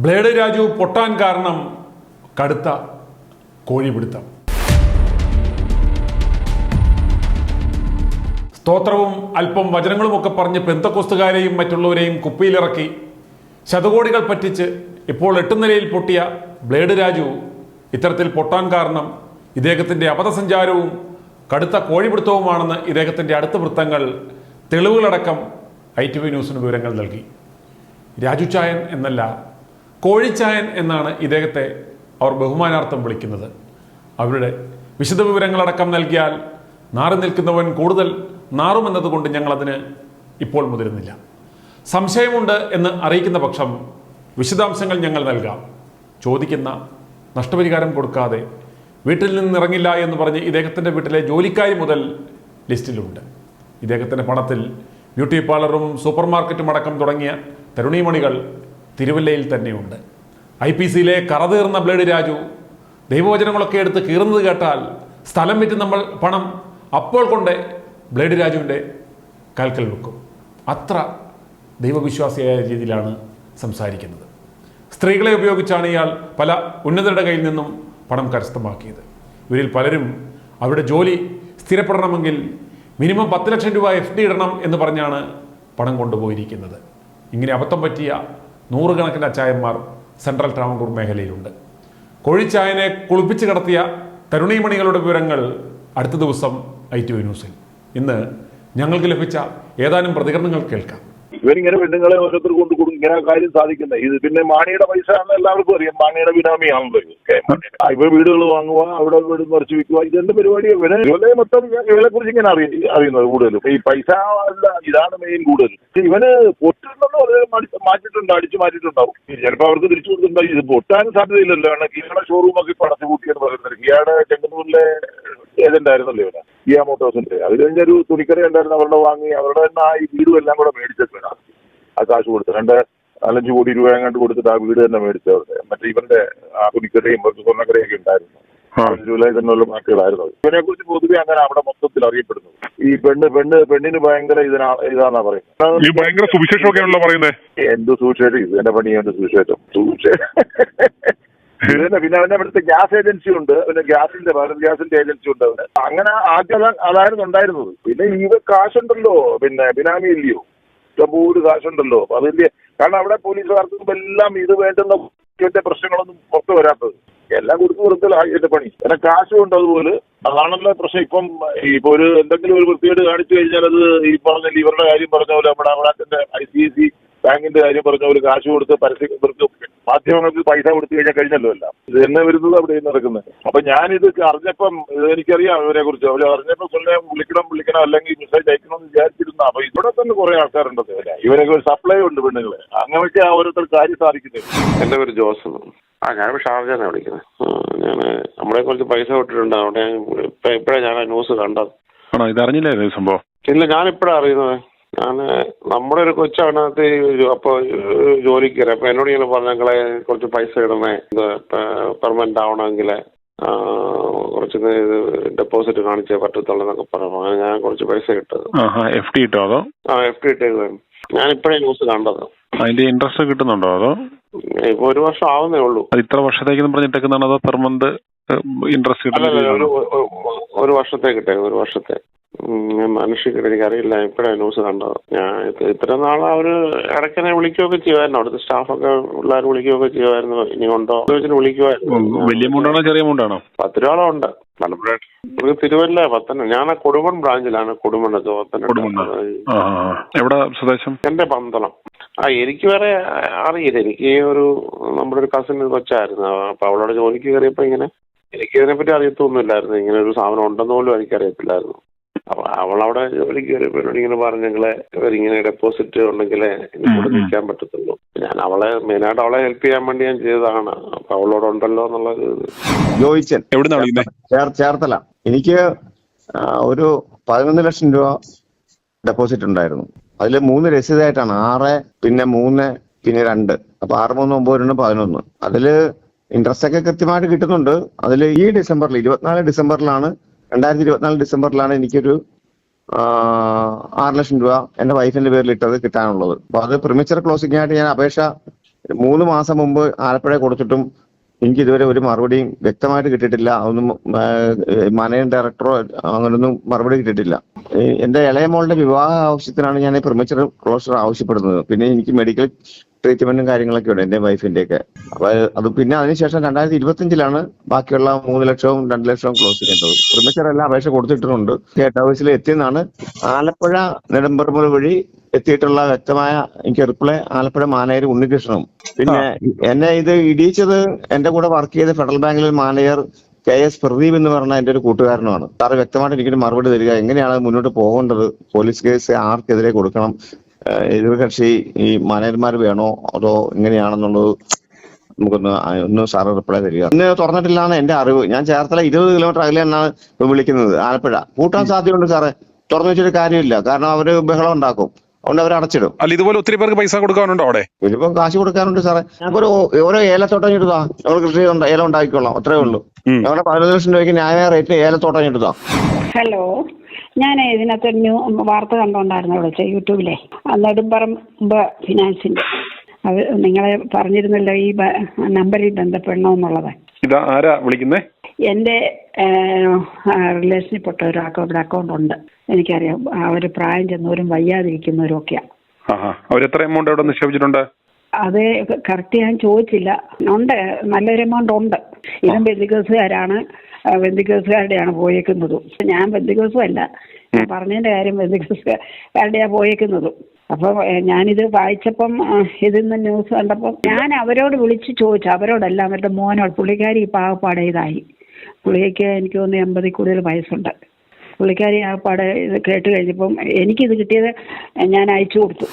Blade Raju പൊട്ടാൻ കാരണം കടുത്ത കോഴിപിടുത്തം. സ്തോത്രവും അല്പം വചനങ്ങളുമൊക്കെ പറഞ്ഞ് പെന്തക്കോസ്തുകാരെയും മറ്റുള്ളവരെയും കുപ്പിയിലിറക്കി ശതകോടികൾ പറ്റിച്ച് ഇപ്പോൾ 8 നിലയിൽ പൊട്ടിയ ബ്ലേഡ് രാജു ഇത്തരത്തിൽ പൊട്ടാൻ കാരണം ഇദ്ദേഹത്തിൻ്റെ അബദ്ധസഞ്ചാരവും കടുത്ത കോഴിപിടുത്തവുമാണെന്ന് ഇദ്ദേഹത്തിൻ്റെ അടുത്ത വൃത്തങ്ങൾ തെളിവുകളടക്കം ITV ന്യൂസിന് വിവരങ്ങൾ നൽകി. രാജു ചായൻ എന്നല്ല, കോഴിച്ചായൻ എന്നാണ് ഇദ്ദേഹത്തെ അവർ ബഹുമാനാർത്ഥം വിളിക്കുന്നത്. അവരുടെ വിശദവിവരങ്ങളടക്കം നൽകിയാൽ നാറി നിൽക്കുന്നവൻ കൂടുതൽ നാറുമെന്നതുകൊണ്ട് ഞങ്ങളതിന് ഇപ്പോൾ മുതിരുന്നില്ല. സംശയമുണ്ട് എന്ന് അറിയിക്കുന്ന പക്ഷം വിശദാംശങ്ങൾ ഞങ്ങൾ നൽകാം. ചോദിക്കുന്ന നഷ്ടപരിഹാരം കൊടുക്കാതെ വീട്ടിൽ നിന്നിറങ്ങില്ല എന്ന് പറഞ്ഞ് ഇദ്ദേഹത്തിൻ്റെ വീട്ടിലെ ജോലിക്കാരി മുതൽ ലിസ്റ്റിലുണ്ട്. ഇദ്ദേഹത്തിൻ്റെ പണത്തിൽ ബ്യൂട്ടി പാർലറും സൂപ്പർ മാർക്കറ്റും അടക്കം തുടങ്ങിയ തരുണീമണികൾ തിരുവല്ലയിൽ തന്നെയുണ്ട്. IPCയിലെ കറതീർന്ന ബ്ലേഡ് രാജു ദൈവവചനങ്ങളൊക്കെ എടുത്ത് കീറുന്നത് കേട്ടാൽ സ്ഥലം വിറ്റ് നമ്മൾ പണം അപ്പോൾ കൊണ്ട് ബ്ലേഡ് രാജുവിൻ്റെ കാൽക്കൽ വെക്കും. അത്ര ദൈവവിശ്വാസിയായ രീതിയിലാണ് സംസാരിക്കുന്നത്. സ്ത്രീകളെ ഉപയോഗിച്ചാണ് ഇയാൾ പല ഉന്നതരുടെ കയ്യിൽ നിന്നും പണം കരസ്ഥമാക്കിയത്. ഇവരിൽ പലരും അവരുടെ ജോലി സ്ഥിരപ്പെടണമെങ്കിൽ മിനിമം 10 ലക്ഷം രൂപ FD ഇടണം എന്ന് പറഞ്ഞാണ് പണം കൊണ്ടുപോയിരിക്കുന്നത്. ഇങ്ങനെ അബദ്ധം പറ്റിയ നൂറുകണക്കിന് അച്ചായന്മാർ സെൻട്രൽ ട്രാവൻകൂർ മേഖലയിലുണ്ട്. കോഴിച്ചായനെ കുളിപ്പിച്ച് കടത്തിയ തരുണീമണികളുടെ വിവരങ്ങൾ അടുത്ത ദിവസം ITV ന്യൂസിൽ. ഇന്ന് ഞങ്ങൾക്ക് ലഭിച്ച ഏതാനും പ്രതികരണങ്ങൾ കേൾക്കാം. ഇവരിങ്ങനെ പെണ്ണുങ്ങളെ ഓരോരുത്തർ കൊണ്ട് കൊടുക്കും, ഇങ്ങനെ കാര്യം സാധിക്കുന്നത്. ഇത് പിന്നെ മാണിയുടെ പൈസ ആണെന്ന് എല്ലാവർക്കും അറിയാം. മാണിയുടെ ബിനാമിയാണല്ലോ ഇവർ വീടുകൾ വാങ്ങുക, അവിടെ വീട് മറിച്ച് വിൽക്കുക, ഇതെന്ത് പരിപാടിയാണ്? ഇവനെ മൊത്തം ഇവരെ കുറിച്ച് ഇങ്ങനെ അറിയുന്നത് കൂടുതലും ഈ പൈസ അല്ല, ഇതാണ് മെയിൻ കൂടുതൽ. ഇവന് പൊട്ടുണ്ടെന്ന് മാറ്റിട്ടുണ്ട്, അടിച്ചു മാറ്റിയിട്ടുണ്ടാവും. ചിലപ്പോൾ അവർക്ക് തിരിച്ചു കൊടുത്തിട്ടുണ്ടാവും. ഇത് പൊട്ടാനും സാധ്യതയില്ലല്ലോ. കാരണം കിയയുടെ ഷോറൂമൊക്കെ ഇപ്പൊ അടച്ചു കൂട്ടിയെന്ന് പറയുന്നത്. കിയയുടെ ചെങ്ങന്നൂരിലെ ഏജന്റ് ആയിരുന്നല്ലോ ഇവന്, കിയ മോട്ടോഴ്സിന്റെ. അത് കഴിഞ്ഞൊരു തുണിക്കട ഉണ്ടായിരുന്നു, അവരുടെ വാങ്ങി അവരുടെ തന്നെ ഈ വീടും എല്ലാം കൂടെ മേടിച്ചിട്ട് ആ കാശ് കൊടുത്ത് 2-4-5 കോടി രൂപ എങ്ങാണ്ട് കൊടുത്തിട്ട് ആ വീട് തന്നെ മേടിച്ചവരുടെ. മറ്റേ ഇവന്റെ ആ തുണിക്കടയും സ്വർണ്ണക്കടയൊക്കെ ഉണ്ടായിരുന്നു. ജൂലൈ തന്നെ മാറ്റുകളായിരുന്നു. ഇവനെ കുറിച്ച് പൊതുവെ അങ്ങനെ അവിടെ മൊത്തത്തിൽ അറിയപ്പെടുന്നു. ഈ പെണ്ണിന് ഭയങ്കര ഇതാന്നാ പറയുന്നത്. ഭയങ്കര സുവിശേഷമൊക്കെയാണല്ലോ പറയുന്നത്. എന്ത് സുവിശേഷം? ഇത് എന്റെ പണിയാണ് സുവിശേഷം. പിന്നെ അവന്റെ അവിടുത്തെ ഗ്യാസ് ഏജൻസി ഉണ്ട്, പിന്നെ ഭാരത് ഗ്യാസിന്റെ ഏജൻസി ഉണ്ട്. അവന് അങ്ങനെ ആദ്യം അതായിരുന്നു ഉണ്ടായിരുന്നത്. പിന്നെ ഇവ കാശുണ്ടല്ലോ, പിന്നെ ബിനാമി ഇല്ലയോ, ഇഷ്ടംപോലെ കാശുണ്ടല്ലോ. അപ്പൊ അതിന്റെ കാരണം അവിടെ പോലീസുകാർക്കും എല്ലാം ഇത് വേണ്ടുന്ന പ്രശ്നങ്ങളൊന്നും പുറത്തു വരാത്തത്. എല്ലാം കൊടുത്തു കൊടുത്തല്ല എന്റെ പണി. പിന്നെ കാശും ഉണ്ട് അതുപോലെ. അതാണല്ലോ പ്രശ്നം. ഇപ്പൊ ഒരു എന്തെങ്കിലും ഒരു വൃത്തികേട് കാണിച്ചു കഴിഞ്ഞാൽ അത് ഈ പറഞ്ഞ ഇവരുടെ കാര്യം പറഞ്ഞ പോലെ നമ്മുടെ അവിടെ ICIC ബാങ്കിന്റെ കാര്യം പറഞ്ഞ പോലെ കാശ് കൊടുത്ത് പരസ്യം മാധ്യമങ്ങൾക്ക് പൈസ കൊടുത്തു കഴിഞ്ഞല്ലോ എല്ലാം. ഇത് തന്നെ വരുന്നത് അവിടെ നടക്കുന്നത്. അപ്പൊ ഞാനിത് അറിഞ്ഞപ്പം എനിക്കറിയാം ഇവരെ കുറിച്ച്. അവർ അറിഞ്ഞപ്പോ വിളിക്കണം അല്ലെങ്കിൽ മെസ്സേജ് അയക്കണം എന്ന് വിചാരിച്ചിരുന്ന. അപ്പൊ ഇവിടെ തന്നെ കുറെ ആൾക്കാരുണ്ട്. ഇവരൊക്കെ ഒരു സപ്ലൈ ഉണ്ട് പെണ്ണുങ്ങളെ. അങ്ങനെയൊക്കെ ഓരോരുത്തർ കാര്യം സാധിക്കുന്നത്. എന്റെ പേര് ജോസ്. ഞാനിപ്പോ ഷാർജാണ് വിളിക്കുന്നത്. ഞാൻ നമ്മളെ കുറച്ച് പൈസ വിട്ടിട്ടുണ്ട്. അവിടെ ഇപ്പഴാണ് ഞാൻ ആ ന്യൂസ് കണ്ടത്. ആണോ? ഇതറിഞ്ഞില്ലേ സംഭവം? ഇല്ല, ഞാനിപ്പഴാണ് അറിയുന്നത്. നമ്മുടെ ഒരു കൊച്ചതിനകത്ത് അപ്പൊ ജോലിക്ക് കയറി. അപ്പൊ എന്നോട് ഇങ്ങനെ പറഞ്ഞ ഞങ്ങളെ കുറച്ച് പൈസ ഇടണേ, ഇത് പെർമനന്റ് ആവണമെങ്കിൽ കുറച്ച് ഡെപ്പോസിറ്റ് കാണിച്ചേ പറ്റത്തുള്ളൂ എന്നൊക്കെ പറഞ്ഞു. അങ്ങനെ ഞാൻ കുറച്ച് പൈസ ഇട്ടത്. FD ഇട്ടോ അതോ? FD ഇട്ടേക്കുവായിരുന്നു. ഞാൻ ഇപ്പഴേ ന്യൂസ് കണ്ടത്. അതിന്റെ ഇൻട്രസ്റ്റ് കിട്ടുന്നുണ്ടോ അതോ? ഇപ്പൊ 1 വർഷം ആവുന്നേ ഉള്ളൂ. അത് ഇത്ര വർഷത്തേക്ക് പറഞ്ഞിട്ടേക്കുന്നതാണോ അതോ പെർ മന്ത് ഇൻട്രസ്റ്റ് കിട്ടുന്നത്? 1 വർഷത്തേക്ക് ഇട്ടേക്കും. 1 വർഷത്തെ മനുഷ്യക്കിടെ എനിക്കറിയില്ല. ഇപ്പഴാണ് ന്യൂസ് കണ്ടത്. ഞാൻ ഇത്ര നാളെ അവര് ഇടയ്ക്കനെ വിളിക്കുകയൊക്കെ ചെയ്യുമായിരുന്നു. അവിടുത്തെ സ്റ്റാഫൊക്കെ പിള്ളേർ വിളിക്കുകയൊക്കെ ചെയ്യുമായിരുന്നു. ഇനി ഉണ്ടോ വിളിക്കുമായിരുന്നു. വലിയ എമൗണ്ടാണോ ചെറിയ എമൗണ്ടാണോ? 10 രൂപയോളം ഉണ്ട്. മലപ്പുറം തിരുവല്ല പത്തനം. ഞാൻ കൊടുമൺ ബ്രാഞ്ചിലാണ്. കൊടുമണ്ണത്ത് എവിടെ സ്വദേശം? എന്റെ പന്തളം. എനിക്ക് വേറെ അറിയില്ല. എനിക്ക് നമ്മുടെ ഒരു കസിൻ കൊച്ചായിരുന്നു. അപ്പൊ അവളോട് ജോലിക്ക് കയറിയപ്പോ ഇങ്ങനെ എനിക്കിതിനെപ്പറ്റി അറിയത്തൊന്നുമില്ലായിരുന്നു. ഇങ്ങനെ ഒരു സാധനം ഉണ്ടെന്ന് പോലും എനിക്കറിയത്തില്ലായിരുന്നു. അപ്പൊ അവളവിടെ ജോലിക്ക് കയറിയപ്പോ ഇങ്ങനെ പറഞ്ഞു ഞങ്ങളെ ഇങ്ങനെ ഡെപ്പോസിറ്റ് ഉണ്ടെങ്കിലേ എനിക്കിവിടെ നിൽക്കാൻ പറ്റത്തുള്ളൂ. ഞാൻ മെയിനായിട്ട് അവളെ ഹെൽപ്പ് ചെയ്യാൻ വേണ്ടി ഞാൻ ചെയ്തതാണ്. അപ്പൊ അവളോട് ഉണ്ടല്ലോ എന്നുള്ളത്. ജോയിച്ചൻ ചേർത്തല. എനിക്ക് ഒരു 11 ലക്ഷം രൂപ ഡെപ്പോസിറ്റ് ഉണ്ടായിരുന്നു. അതിൽ 3 രസീതായിട്ടാണ്. 6, പിന്നെ 3, പിന്നെ 2. അപ്പൊ 6, 3, 9, 2, 11. അതില് ഇൻട്രസ്റ്റ് ഒക്കെ കൃത്യമായിട്ട് കിട്ടുന്നുണ്ട്. അതിൽ ഈ ഡിസംബറിൽ 2024 ഡിസംബറിലാണ് എനിക്കൊരു 6 ലക്ഷം രൂപ എന്റെ വൈഫിന്റെ പേരിൽ ഇട്ടത് കിട്ടാനുള്ളത്. അപ്പൊ അത് പ്രിമിച്ചർ ക്ലോസിംഗ് ആയിട്ട് ഞാൻ അപേക്ഷ 3 മാസം മുമ്പ് ആലപ്പുഴ കൊടുത്തിട്ടും എനിക്ക് ഇതുവരെ ഒരു മറുപടിയും വ്യക്തമായിട്ട് കിട്ടിയിട്ടില്ല. അതൊന്നും മാനേജിംഗ് ഡയറക്ടറോ അങ്ങനൊന്നും മറുപടി കിട്ടിയിട്ടില്ല. എന്റെ ഇളയ മോളുടെ വിവാഹ ആവശ്യത്തിനാണ് ഞാൻ പ്രിമച്ചർ ക്ലോഷർ ആവശ്യപ്പെടുന്നത്. പിന്നെ എനിക്ക് മെഡിക്കൽ ട്രീറ്റ്മെന്റും കാര്യങ്ങളൊക്കെ ഉണ്ട് എന്റെ വൈഫിന്റെ ഒക്കെ. അപ്പൊ അത് പിന്നെ അതിനുശേഷം 2025 ബാക്കിയുള്ള 3 ലക്ഷവും 2 ലക്ഷവും ക്ലോസ് ചെയ്യേണ്ടത്. പ്രിമച്ചർ എല്ലാം അപേക്ഷ കൊടുത്തിട്ടുണ്ട്. ഹെഡ് ഓഫീസിൽ എത്തിയെന്നാണ് ആലപ്പുഴ നെടുമ്പർമുല വഴി എത്തിയിട്ടുള്ള വ്യക്തമായ എനിക്ക് റിപ്ലൈ. ആലപ്പുഴ മാനേജർ ഉണ്ണികൃഷ്ണനും. പിന്നെ എന്നെ ഇത് ഇടിയിച്ചത് എന്റെ കൂടെ വർക്ക് ചെയ്ത ഫെഡറൽ ബാങ്കിലെ മാനേജർ KS പ്രദീപ് എന്ന് പറഞ്ഞ എന്റെ ഒരു കൂട്ടുകാരനുമാണ്. സാറ് വ്യക്തമായിട്ട് എനിക്കൊരു മറുപടി തരിക, എങ്ങനെയാണ് മുന്നോട്ട് പോകേണ്ടത്, പോലീസ് കേസ് ആർക്കെതിരെ കൊടുക്കണം, എതിർകക്ഷി ഈ മാനേജർമാർ വേണോ അതോ എങ്ങനെയാണെന്നുള്ളത് ഒന്ന് സാറ് റിപ്ലൈ തരിക. ഇന്ന് തുറന്നിട്ടില്ലാന്ന് എന്റെ അറിവ്. ഞാൻ ചേർത്തല 20 കിലോമീറ്റർ അകലെയാണ് വിളിക്കുന്നത്. ആലപ്പുഴ പൂട്ടാൻ സാധ്യതയുണ്ട് സാറേ. തുറന്നു വെച്ചിട്ട് കാര്യമില്ല, കാരണം അവര് ബഹളം ഉണ്ടാക്കും. അതുകൊണ്ട് അവർ അടച്ചിടും. അല്ല, ഇതുപോലെ ഒത്തിരി പേർക്ക് പൈസ കൊടുക്കാനുണ്ടോ അവിടെ? ഇതിപ്പം കാശ് കൊടുക്കാനുണ്ട് സാറേ. ഞങ്ങൾക്ക് ഓരോ ഏലത്തോട്ടം ഇടുതാ, നമ്മൾ കൃഷി ഏലം ഉണ്ടാക്കിക്കൊള്ളാം, അത്രേ ഉള്ളൂ. ഞങ്ങളുടെ 15 ലക്ഷം രൂപയ്ക്ക് ന്യായമായ റേറ്റ് ഏലത്തോട്ടം ഇടുതാ. ഹലോ, ഞാൻ ഇതിനകത്ത് വാർത്ത കണ്ടോണ്ടായിരുന്നു വിളിച്ചത് യൂട്യൂബിലെ. നെടുമ്പറമ്പ് ഫിനാൻസിന്റെ അത് നിങ്ങളെ പറഞ്ഞിരുന്നല്ലോ ഈ നമ്പറിൽ ബന്ധപ്പെടണമെന്നുള്ളത്. ഇതാ ആരാ വിളിക്കുന്നേ? എൻ്റെ റിലേഷനിൽപ്പെട്ട ഒരാൾക്ക് ഇവിടെ അക്കൗണ്ട് ഉണ്ട്. എനിക്കറിയാം. അവർ പ്രായം ചെന്നവരും വയ്യാതിരിക്കുന്നവരും ഒക്കെയാണ്. അവരെത്ര എമൗണ്ട് അവിടെ നിക്ഷേപിച്ചിട്ടുണ്ട്? അത് കറക്റ്റ് ഞാൻ ചോദിച്ചില്ല. ഉണ്ട്, നല്ലൊരു എമൗണ്ട് ഉണ്ട്. ഇതും ബന്ധുക്കേസുകാരാണ്, ബന്ധുക്കേസുകാരുടെയാണ് പോയേക്കുന്നതും. ഞാൻ ബന്ധുക്കേസും അല്ല, ഞാൻ പറഞ്ഞതിന്റെ കാര്യം ബന്ധുക്കേസുകാരുടെയാണ് പോയേക്കുന്നതും. അപ്പം ഞാനിത് വായിച്ചപ്പം ഇതിന്ന് ന്യൂസ് കണ്ടപ്പം ഞാൻ അവരോട് വിളിച്ച് ചോദിച്ചു. അവരോടല്ല, അവരുടെ മോനോട്. പുള്ളിക്കാരി പാവപ്പാടെ ഇതായി. പുള്ളിക്ക് എനിക്ക് തോന്നുന്നു 80 കൂടുതൽ വയസ്സുണ്ട്. പുള്ളിക്കാരി ആപ്പാടെ ഇത് കേട്ട് കഴിഞ്ഞപ്പം എനിക്കിത് കിട്ടിയത് ഞാൻ അയച്ചു കൊടുത്തു.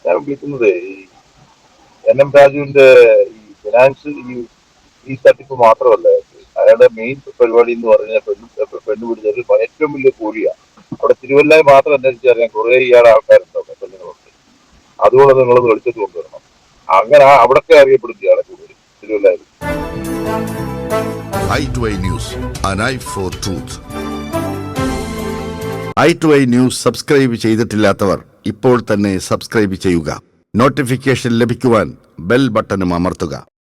ഞാൻ വിളിക്കുന്നത് ഈ NM രാജുവിന്റെ ഈ ഫിനാൻസ് ഈ തട്ടിപ്പ് മാത്രമല്ല, അയാളുടെ മെയിൻ പരിപാടി എന്ന് പറഞ്ഞാൽ പെണ്ണു പിടിച്ചത് ഏറ്റവും വലിയ കൂലിയാണ്. അവിടെ തിരുവല്ലായി മാത്രം അന്വേഷിച്ചറിയാൻ കുറെ ഇയാളെ ആൾക്കാരുണ്ടാവും, പെണ്ണുങ്ങളുണ്ട്. അതുകൊണ്ട് നിങ്ങൾ വെളിച്ചത്ത് കൊണ്ടുവരണം. അങ്ങനെ അവിടൊക്കെ അറിയപ്പെടുന്ന ഇയാളെ കൂടുതൽ തിരുവല്ലായി. i2i News, an eye for truth. i2i News subscribe ചെയ്തിട്ടില്ലാത്തവർ ഇപ്പോൾ തന്നെ സബ്സ്ക്രൈബ് ചെയ്യുക. നോട്ടിഫിക്കേഷൻ ലഭിക്കുവാൻ ബെൽ ബട്ടണും അമർത്തുക.